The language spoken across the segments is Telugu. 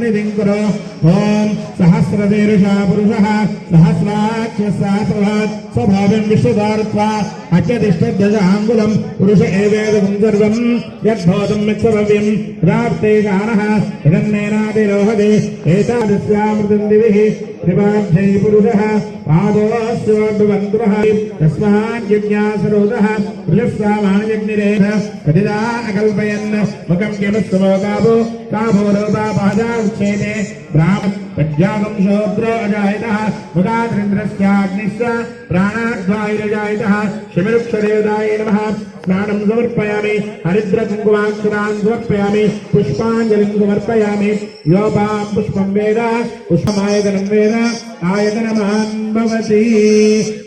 सन्निधिं कुरु ओम सहस्रशीर्षः पुरुषः सहस्राक्षः सहस्रभात् स्वभावं विश्वधारत्वा अत्यतिष्ठद्दशाङ्गुलं पुरुष एवेदं सर्वं यद्भूतं मित्सभव्यं प्राप्तेशानः इदन्नेनातिरोहते एतादृश्यामृतं दिविः त्रिपाठ्यै पुरुषः पादोऽस्योऽड्वन्द्रः तस्माज्ञासरोधः पुरुषस्वामानयज्ञिरेण कथिता अकल्पयन् मुखं किमस्तमोकाभो काभो रूपापहजा उच्येते ब्राह्मण प्रज्ञागं शूद्रो अजायतः मुखाद्रिन्द्रस्याग्निश्च प्राणाद्वायुरजायतः शिववृक्षदेवताय नमः स्नानं समर्पयामि हरिद्रकुङ्कुमाक्षरान् समर्पयामि पुष्पाञ्जलिं समर्पयामि योपां पुष्पं वेद पुष्पमायतनं वेद आयतनमान् भवति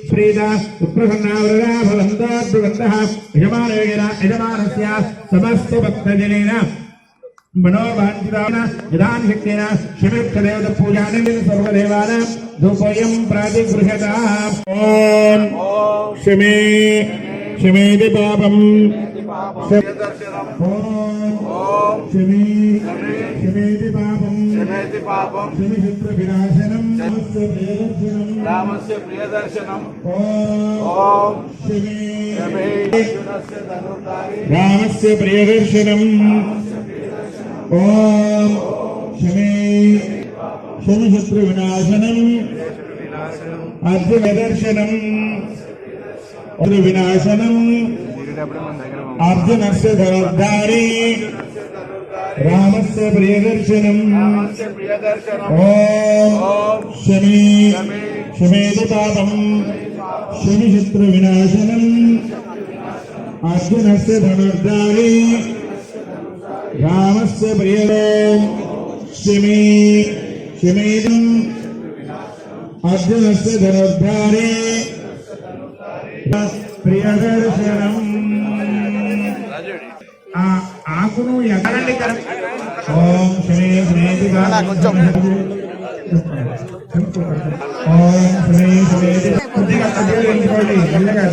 श्रीदा उत्प्रसन्नावृता भवन्तः यजमानस्य समस्त भक्तजनेन मनोवाञ्छितान् यदान शक्तेन शिववृक्षदेवता पूजानिमित्तं सर्वदेवानां धूपोऽयं प्रतिगृह्यताम् ओम शिमे शिमेति पापम् ओम शिमेति पापम् शिवशत्रुविनाशनं रामस्य प्रियदर्शनम् ओम रामस्य प्रियदर्शनम् ओम शिवशत्रुविनाशनम् अर्जुनदर्शनम् विनाशनम् अर्जुनस्य धनुर्धारी रामस्य प्रियदर्शनम् ओम शिमेति पापम् शिवशत्रुविनाशनम् अर्जुनस्य धनुर्धारी रामस्य शिमेदम् अर्जुनस्य धनुर्धारी प्रियदर्शनम् आकुनु यगरण्डि करम ओम शिमेति ओम शिमेति కొద్దిగా కదిలించుకోండి మెల్లగా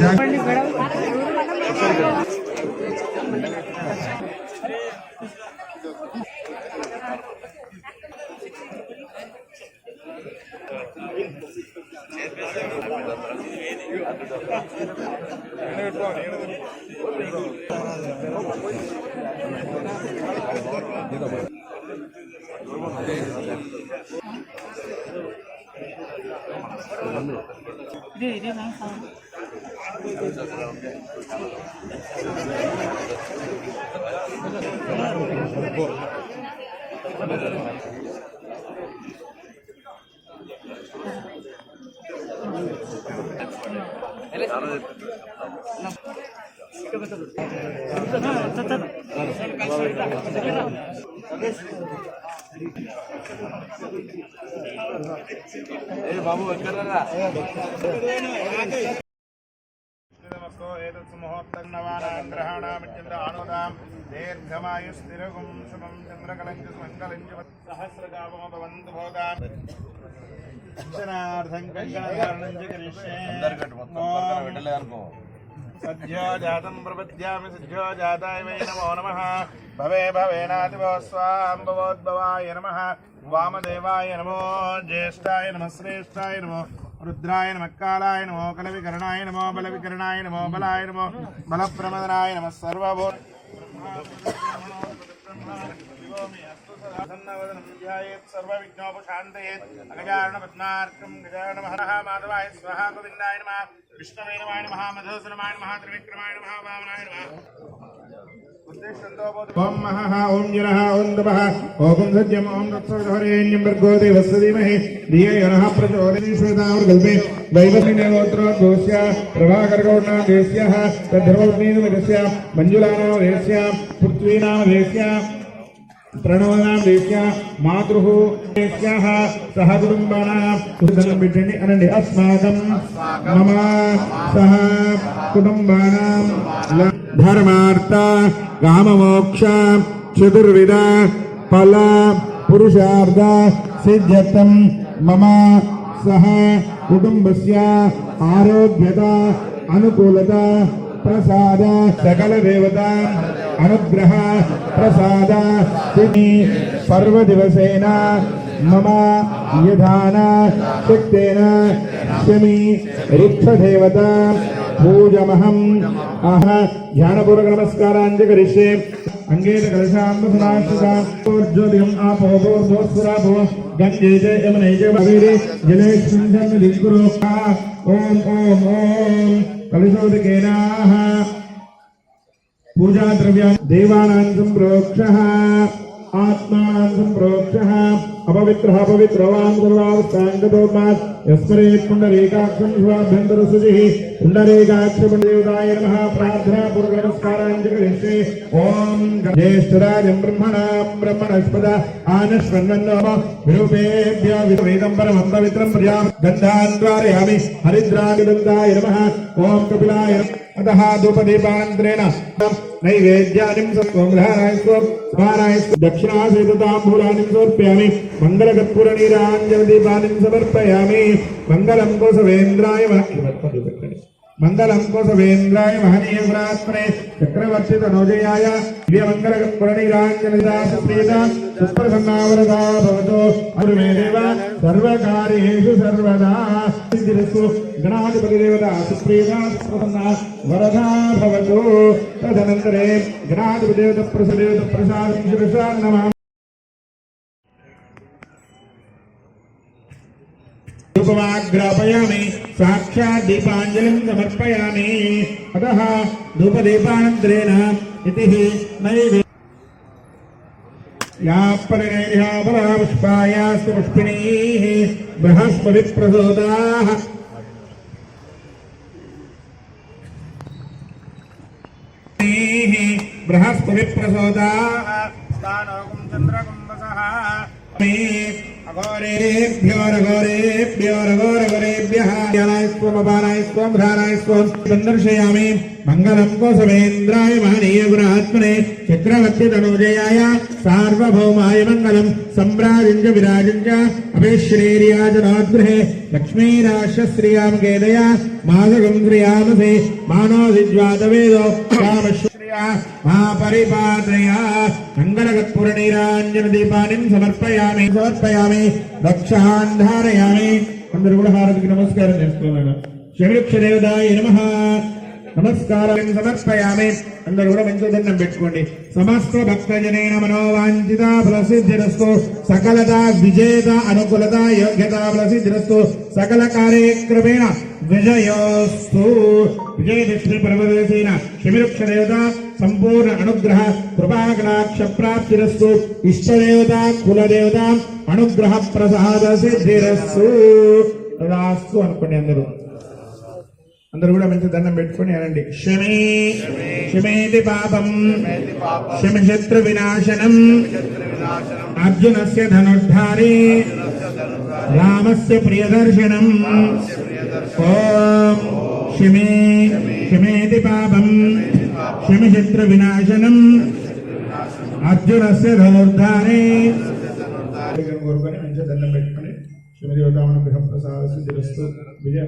बाबू दीर्घमायुस्थिरगुं शुभं चन्द्रकलञ्च मङ्गलञ्च सहस्रगावो भवन्तु भवतां दर्शनार्थं कङ्कणधारणं च करिष्ये सद्यो जातं प्रपद्यामि सद्यो जाताय वै नमो नमः भवे भवेनातिभव स्वां भवोद्भवाय नमः वामदेवाय नमो ज्येष्ठाय नमः श्रेष्ठाय नमो रुद्राय नमः कालाय नमो कलविकरणाय नमो बलविकरणाय नमो बलाय नमो बलप्रमदनाय नमः सर्वभूत सर्वविघ्नोपशान्तयेत् अगजाननपद्मार्कं गजाननमहः माधवाय स्वाहा गोविन्दाय नमः विष्णवे नमः मधुसूदनाय नमः त्रिविक्रमाय नमः वामनाय नमः ओम महः ओम जरः ओम दभः ओम सत्यम् ओम तत्सवितुर्वरेण्यं भर्गो देवस्य धीमहि धियो यो नः प्रचोदयात् श्वेतावृकल्पे वैवस्वतन्त्रोद्भवस्य प्रभाकरगौर्णादेशस्य तद्धर्मपत्नीनुमतस्य मञ्जुलानामदेशस्य पृथ्वीनामदेशस्य प्रणवनामदेशस्य मातुः देशस्याः सह कुटुम्बानां धनं बिड्डंడి अनंడి अस्माकं मम सह कुटुम्बानां धर्मार्थ काममोक्ष चतुर्विध फल पुरुषार्थ सिद्ध्यर्थं मम सह कुटुम्बस्य आरोग्यता अनुकूलता प्रसाद सकल देवता अनुग्रह प्रसाद सिद्धि पर्वदिवसेन मम यधान शक्तेन शमी ऋक्षदेवता पूजमहम् ध्यानपूर्वक नमस्काराञ्च करिष्ये अंगेन कलशाम्बुसनाश्रिताम् आपो भूर्भुवस्सुराभो गङ्गे च यमुने च कावेरी जलेऽस्मिन् दिग्गुरो ओम ओम ओम कलशोदकेन पूजा द्रव्याणि देवानां सम्प्रोक्षः आत्मानां सम्प्रोक्षः अपवित्रः पवित्रवान् सर्वावस्थाङ्गतोमात् यस्मरेत् पुण्डरीकाक्षं स्वाभ्यन्तरसुचिः पुण्डरीकाक्षदेवताय नमः प्रार्थना पूर्वक नमस्काराञ्च करिष्ये ॐ ज्येष्ठराजं ब्रह्मणस्पद आनश्वन्नो विरूपेभ्यः वेदं परमं पवित्रं प्रजा गन्धान् द्वारयामि हरिद्रागन्धाय नमः ॐ कपिलाय अतः धूपदीपानन्तरेण नैवेद्यानिं सत्वंग्रहाणाय स्वाहाय दक्षिणासेतताम्बूलानिं समर्पयामि मङ्गलकर्पूरनीराञ्जनदीपानिं समर्पयामि मङ्गलं कोसवेन्द्राय महनीय गुणात्मने चक्रवर्ती तनोजयाय दिव्यमङ्गलकर्पूरनीराञ्जनदासप्रीता सुप्रसन्नावरदा भवतु अरुमे देव सर्वकार्येषु सर्वदा सिद्धिरस्तु गणाधिपतिदेवता सुप्रीता सुप्रसन्ना वरदा भवतु तदनन्तरे गणाधिपतिदेवता प्रसादं शिरसा नमः धूपमाग्रापयामि साक्षात् दीपाञ्जलिं समर्पयामि अतः धूपदीपानन्तरेण इति नैवेद्यं या पुष्पायास्तु पुष्पिणीः बृहस्पतिप्रसूताः स्थानोकं चन्द्रकुम्भसः दर्शयामि मंगलम कोसवेन्द्राय महनीय गुणात्मने चक्रवर्ती तनोजयाय सार्वभौमाय मंगलम सम्राजिंच विराजिंच अभिश्रेरियाजनोद्गृहे लक्ष्मीराश्रियां गेदया माधगं श्रियामसे मानोदिज्वातवेदो कामश्रिया महापरिपात्रया मंगलकर्पूरनीराञ्जनदीपानिं समर्पयामि दक्षान् धारयामि अंदर కూడా హారతికి నమస్కారం చేసుకోవాలి శివృక్షదేవతాయ నమః నమస్కారం సమర్పయామి అందరూ కూడా మంచి దండం పెట్టుకోండి సమస్త భక్తజనేన మనోవాంఛిత ఫలసిద్ధిరస్తు సకలత విజేత అనుకూలత యోగ్యత ఫలసిద్ధిరస్తు సకల కార్యక్రమేణ విజయోస్తు విజయదక్షిణ పరమదేశేన శివృక్షదేవత సంపూర్ణ అనుగ్రహ కృపాకటాక్ష ప్రాప్తిరస్తు ఇష్టదేవత కులదేవత అనుగ్రహ ప్రసాద సిద్ధిరస్తు తదాస్తు అనుకోండి అందరూ కూడా మంచి దండం పెట్టుకొని అనండి శమే శమేతి పాపం శమశత్రు వినాశనం అర్జునస్య ధనుర్ధారి రామస్య ప్రియదర్శనం ఓం శమే శమేతి పాపం శమశత్రు వినాశనం అర్జునస్య ధనుర్ధారి కోరుకొని మంచి దండం పెట్టుకొని శివదేవతామన గృహప్రసాద సిద్ధిరస్తు విజయ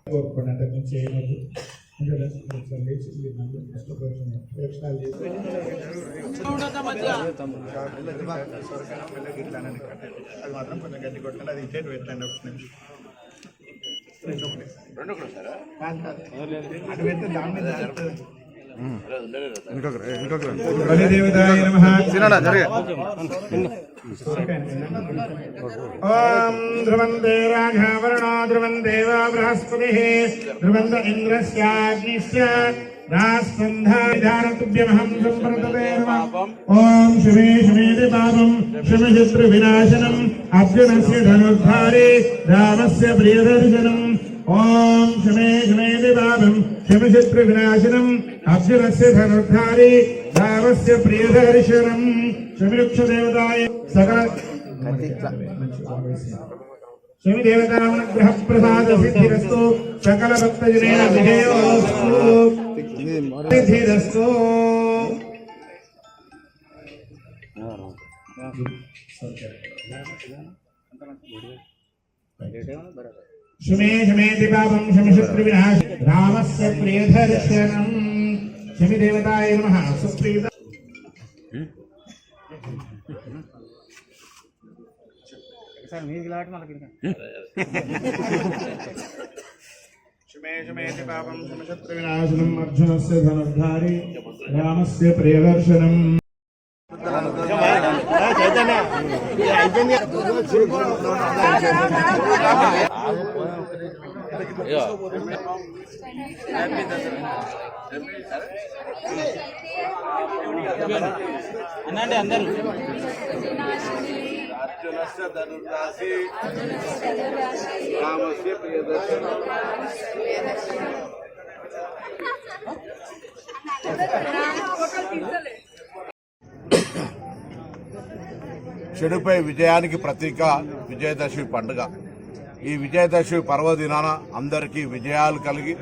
కోరుకోండి అంతకు మించి చేయవద్దు అది మాత్రం కొంచెం గట్టి కొట్టాలి అది ఇచ్చేటి పెట్టండి ఒక నిమిషం అటు పెడితే దాని మీద ఓం ధ్రువంతే రాఘవర్ణో ధ్రువంతే బృహస్పతిః ధ్రువంత ఇంద్రస్యాగ్నిశ్చ రాస్కంధారతుభ్యమహం సంప్రతతే ఓం శివే శమేతి పాపం శమశత్రు వినాశనం అర్జునస్య ధనుర్ధారి రామస్య ప్రియదర్శనం ఓం శమే శమేతి పాపం శమశత్రు వినాశనం అర్జునస్య ధనుర్ధారి రామస్య ప్రియదర్శనం శమిరుక్షదేవతాయ సకల శమిదేవతామనుగ్రహ ప్రసాద సిద్ధిరస్తు సకల భక్తజనేన విజయోస్తు సిద్ధిరస్తు శమే శమేతి పాపం శమశత్రు వినాశ రామస్య ప్రియదర్శనం శమిదేవతాయ నమః సుప్రీత शुमेशमेति पापं शमशत्रुविनाशनम् अर्जुनस्य धनुर्धारी रामस्य प्रियदर्शनम् అనండి అందరూ अर्जुनस्य धनुर्धारी रामस्य प्रियदर्शनम् చెడుపై విజయానికి ప్రతీక విజయదశమి పండుగ. ఈ విజయదశమి పర్వదినాన అందరికీ విజయాలు కలిగి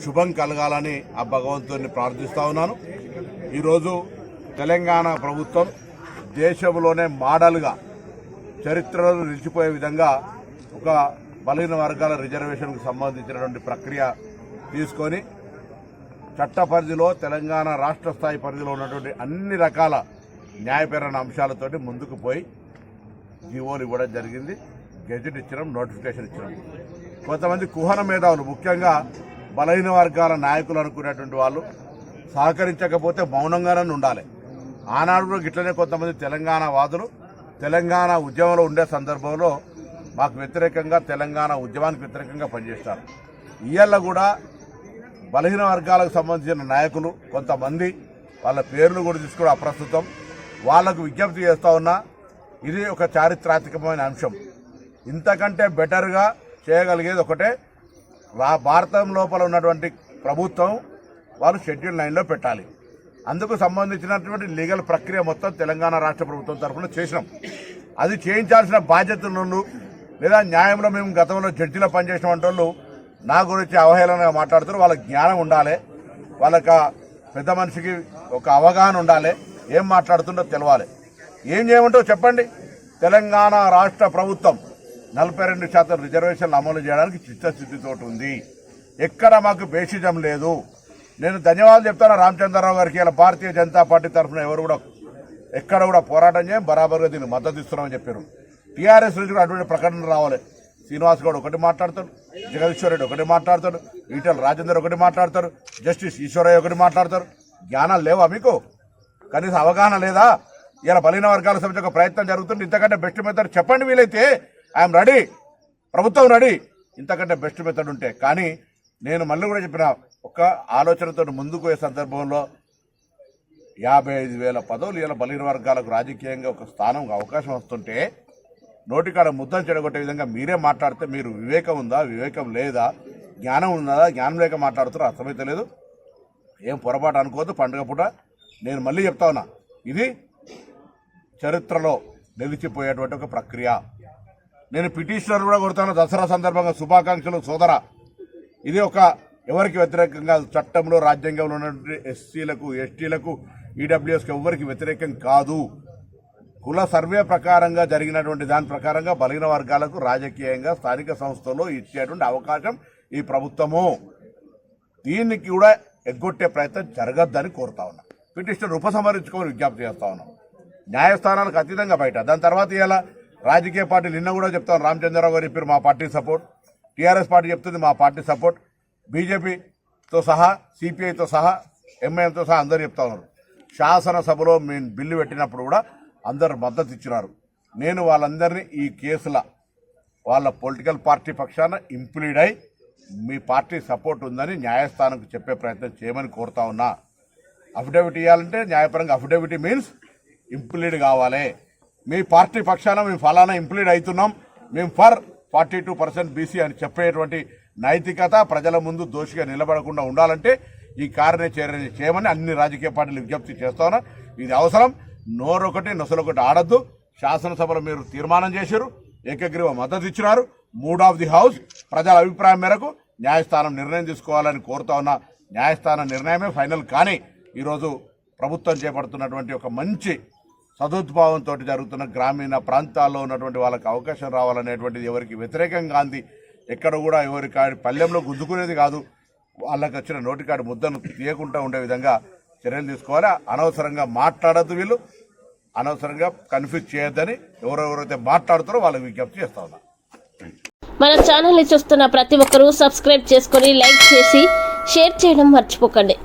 శుభం కలగాలని ఆ భగవంతుడిని ప్రార్థిస్తా ఉన్నాను. ఈరోజు తెలంగాణ ప్రభుత్వం దేశంలోనే మోడల్గా చరిత్రలో నిలిచిపోయే విధంగా ఒక బలహీన వర్గాల రిజర్వేషన్కు సంబంధించినటువంటి ప్రక్రియ తీసుకొని చట్ట పరిధిలో తెలంగాణ రాష్ట్ర స్థాయి పరిధిలో ఉన్నటువంటి అన్ని రకాల న్యాయపరమైన అంశాలతోటి ముందుకు పోయి జీవోలు ఇవ్వడం జరిగింది. గెజెట్ ఇచ్చడం, నోటిఫికేషన్ ఇచ్చడం. కొంతమంది కుహన మేధావులు, ముఖ్యంగా బలహీన వర్గాల నాయకులు అనుకునేటువంటి వాళ్ళు సహకరించకపోతే మౌనంగానే ఉండాలి. ఆనాడు కూడా గిట్లనే కొంతమంది తెలంగాణ వాదులు తెలంగాణ ఉద్యమంలో ఉండే సందర్భంలో మాకు వ్యతిరేకంగా, తెలంగాణ ఉద్యమానికి వ్యతిరేకంగా పనిచేస్తారు. ఇవాళ కూడా బలహీన వర్గాలకు సంబంధించిన నాయకులు కొంతమంది, వాళ్ళ పేర్లు కూడా తీసుకోవడం అప్రస్తుతం, వాళ్లకు విజ్ఞప్తి చేస్తా ఉన్నా, ఇది ఒక చారిత్రాత్మకమైన అంశం. ఇంతకంటే బెటర్గా చేయగలిగేది ఒకటే, భారతం లోపల ఉన్నటువంటి ప్రభుత్వం వాళ్ళు షెడ్యూల్ 9లో పెట్టాలి. అందుకు సంబంధించినటువంటి లీగల్ ప్రక్రియ మొత్తం తెలంగాణ రాష్ట్ర ప్రభుత్వం తరఫున చేసినాం. అది చేయించాల్సిన బాధ్యతలు లేదా న్యాయంలో మేము గతంలో జడ్జిలో పనిచేసిన వాళ్ళు నా గురించి అవహేళనగా మాట్లాడుతారు. వాళ్ళకి జ్ఞానం ఉండాలి, వాళ్ళకి పెద్ద మనిషికి ఒక అవగాహన ఉండాలి, ఏం మాట్లాడుతుండో తెలవాలి. ఏం చేయమంటో చెప్పండి. తెలంగాణ రాష్ట్ర ప్రభుత్వం 42% రిజర్వేషన్లు అమలు చేయడానికి చిత్తశుద్ధితో ఉంది. ఎక్కడ మాకు బేసిజం లేదు. నేను ధన్యవాదాలు చెప్తాను రామచంద్రరావు గారికి. ఇలా భారతీయ జనతా పార్టీ తరఫున ఎవరు కూడా ఎక్కడ కూడా పోరాటం చేయం, బరాబర్గా దీన్ని మద్దతు ఇస్తున్నామని చెప్పారు. టీఆర్ఎస్ నుంచి కూడా అటువంటి ప్రకటన రావాలి. శ్రీనివాస్ గౌడ్ ఒకటి మాట్లాడతాడు, జగదీశ్వర్ రెడ్డి ఒకటి మాట్లాడతాడు, ఈటెల రాజేందర్ ఒకటి మాట్లాడతారు, జస్టిస్ ఈశ్వరయ్య ఒకటి మాట్లాడతారు. జ్ఞానాలు లేవా మీకు? కనీసం అవగాహన లేదా? ఇలా బలహీన వర్గాల సమితి ఒక ప్రయత్నం జరుగుతుంది. ఇంతకంటే బెస్ట్ మెథడ్ చెప్పండి. వీలైతే ఐఎమ్ రెడీ, ప్రభుత్వం రెడీ, ఇంతకంటే బెస్ట్ మెథడ్ ఉంటే. కానీ నేను మళ్ళీ కూడా చెప్పిన, ఒక ఆలోచనతో ముందుకు పోయే సందర్భంలో 55,000 పదవులు ఇలా బలహీన వర్గాలకు రాజకీయంగా ఒక స్థానం, అవకాశం వస్తుంటే నోటికాడ ముద్దం చెడగొట్టే విధంగా మీరే మాట్లాడితే మీరు వివేకం ఉందా, వివేకం లేదా, జ్ఞానం ఉన్నదా, జ్ఞానం లేక మాట్లాడుతారో అర్థమైతే లేదు. ఏం పొరపాటు అనుకోవద్దు. పండుగ పూట నేను మళ్ళీ చెప్తా ఉన్నా, ఇది చరిత్రలో నిలిచిపోయేటువంటి ఒక ప్రక్రియ. నేను పిటిషనర్ కూడా కొడతాను. దసరా సందర్భంగా శుభాకాంక్షలు సోదరా. ఇది ఒక ఎవరికి వ్యతిరేకంగా చట్టంలో, రాజ్యాంగంలో ఉన్నటువంటి ఎస్సీలకు, ఎస్టీలకు, ఈడబ్ల్యూఎస్కి ఎవరికి వ్యతిరేకం కాదు. కుల సర్వే ప్రకారంగా జరిగినటువంటి దాని ప్రకారంగా బలహీన వర్గాలకు రాజకీయంగా స్థానిక సంస్థల్లో ఇచ్చేటువంటి అవకాశం ఈ ప్రభుత్వము. దీనికి కూడా ఎగ్గొట్టే ప్రయత్నం జరగద్దని కోరుతా ఉన్నా. పిటిషన్ ఉపసంహరించుకొని విజ్ఞప్తి చేస్తా ఉన్నాం. న్యాయస్థానాలకు అతీతంగా బయట. దాని తర్వాత ఇలా రాజకీయ పార్టీలు నిన్న కూడా చెప్తాను, రామచంద్రరావు గారు చెప్పారు మా పార్టీ సపోర్ట్, టీఆర్ఎస్ పార్టీ చెప్తుంది మా పార్టీ సపోర్ట్, బీజేపీతో సహా, సిపిఐతో సహా, ఎంఐఎంతో సహా అందరూ చెప్తా ఉన్నారు. శాసనసభలో మేము బిల్లు పెట్టినప్పుడు కూడా అందరు మద్దతు ఇచ్చినారు. నేను వాళ్ళందరినీ ఈ కేసుల వాళ్ళ పొలిటికల్ పార్టీ పక్షాన ఇంప్లీడ్ అయి మీ పార్టీ సపోర్ట్ ఉందని న్యాయస్థానంకు చెప్పే ప్రయత్నం చేయమని కోరుతా ఉన్నా. అఫిడవిట్ ఇవ్వాలంటే న్యాయపరంగా అఫిడవిట్ మీన్స్ ఇంప్లీడ్ కావాలి. మీ పార్టీ పక్షాన మేము ఫలానా ఇంప్లీడ్ అవుతున్నాం, మేము ఫర్ 42% బీసీ అని చెప్పేటువంటి నైతికత, ప్రజల ముందు దోషిగా నిలబడకుండా ఉండాలంటే ఈ కార్యాచరణ చేయమని అన్ని రాజకీయ పార్టీలు విజ్ఞప్తి చేస్తా ఉన్నా. ఇది అవసరం. నోరొకటి నొసలొకటి ఆడద్దు. శాసనసభలో మీరు తీర్మానం చేశారు, ఏకగ్రీవ మద్దతు ఇచ్చినారు. మూడ్ ఆఫ్ ది హౌస్ ప్రజల అభిప్రాయం మేరకు న్యాయస్థానం నిర్ణయం తీసుకోవాలని కోరుతా ఉన్నా. న్యాయస్థానం నిర్ణయమే ఫైనల్. కానీ ఈరోజు ప్రభుత్వం చేపడుతున్నటువంటి ఒక మంచి సదుద్భావంతో జరుగుతున్న గ్రామీణ ప్రాంతాల్లో ఉన్నటువంటి వాళ్ళకి అవకాశం రావాలనేటువంటిది ఎవరికి వ్యతిరేకంగా అంది. ఎక్కడ కూడా ఎవరి పల్లెంలో గుద్దుకునేది కాదు. వాళ్ళకి వచ్చిన నోటికాడి ముద్దను తీయకుండా ఉండే విధంగా చర్యలు తీసుకోవాలి. అనవసరంగా మాట్లాడద్దు. వీళ్ళు అనవసరంగా కన్ఫ్యూజ్ చేయొద్దని ఎవరెవరైతే మాట్లాడుతారో వాళ్ళకి విజ్ఞప్తి చేస్తా ఉన్నా. మన ఛానల్ని చూస్తున్న ప్రతి ఒక్కరూ సబ్స్క్రైబ్ చేసుకొని లైక్ చేసి షేర్ చేయడం మర్చిపోకండి.